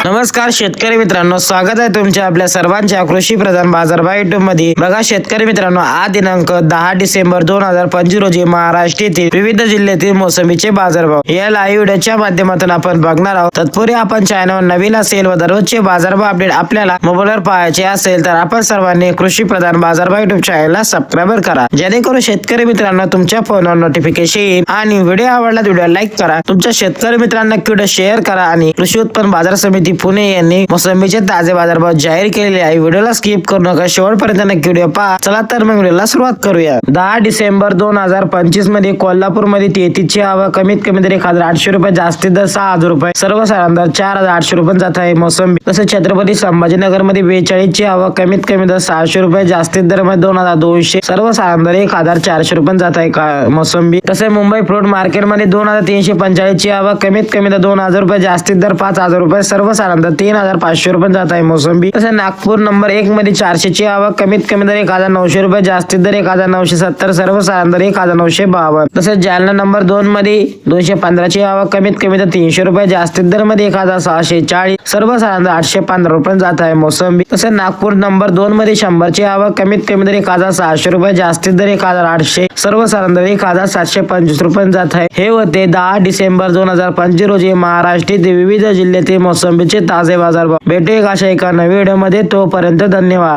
नमस्कार शेतकरी मित्रांनो, स्वागत आहे तुमच्या आपल्या सर्वांच्या कृषी प्रधान बाजारभाव युट्यूब मध्ये। बघा शेतकरी मित्रांनो, आज दिनांक 10 डिसेंबर 2025 रोजी महाराष्ट्रातील विविध जिल्ह्यातील मोसंबीचे बाजारभाव या लाईव्ह व्हिडिओच्या माध्यमातून आपण बघणार आहोत। तत्पूर्वी आपण चॅनलवर नवीन असेल व दररोजचे बाजारभाव अपडेट आपल्याला मोबाईलवर पाहायचे असेल तर आपण सर्वांनी कृषी प्रधान बाजारभाव युट्यूब चॅनलला सबस्क्राईब करा, जेणेकरून शेतकरी मित्रांनो तुमच्या फोनवर नोटिफिकेशन येईल। आणि व्हिडिओ आवडला तर व्हिडिओ लाईक करा, तुमच्या शेतकरी मित्रांना व्हिडिओ शेअर करा। आणि कृषी उत्पन्न बाजार समिती पुणे यांनी मोसंबीचे ताजे बाजारभाव जाहीर केलेले आहे। व्हिडिओला स्किप करू नका, शेवटपर्यंत नक्की व्हिडिओ पहा। चला तर मग व्हिडिओला सुरुवात करूया। 10 डिसेंबर 2025 मध्ये कोल्हापूर मध्ये 33ची आवक कमीत कमी दर 1800 रुपये, जास्तीत दर 6000 रुपये, सर्वसाधारण दर 4800 रुपये जात आहे मोसंबी। तसेच छत्रपती संभाजीनगर मध्ये 42ची आवक कमीत कमी दर 600 रुपये, जास्तीत दर मध्ये 2200, सर्वसाधारण दर 1400 रुपये जात आहे मोसंबी। तसेच मुंबई फ्रूट मार्केट मध्ये 2345ची आवक कमीत कमी दर 2000 रुपये, जास्तीत दर 5000 रुपये, सर्वसाधारण दर 3500 रुपये जात आहे मोसंबी। तसेच नागपूर नंबर 1 मध्ये 400ची आवक कमीत कमी दर 1900 रुपये, जास्तीत दर 1970, सर्वसाधारण दर 1952। तसेच जालना नंबर 2 मध्ये 215ची आवक कमीत कमी दर 300 रुपये, जास्तीत दर मध्ये 1640, सर्वसाधारण दर 815 रुपये जात आहे मोसंबी। तसेच नागपूर नंबर 2 मध्ये 100ची आवक कमीत कमी दर 1600 रुपये, जास्तीत दर 1800, सर्वसाधारण दर 1725 रुपये जात आहे। हे होते 10 डिसेंबर 2025 रोजी महाराष्ट्रातील विविध जिल्ह्यातील मोसंबीचे ताजे बाजारभाव। भेटूया अशा एका नवीन व्हिडिओ मध्ये, तोपर्यंत धन्यवाद।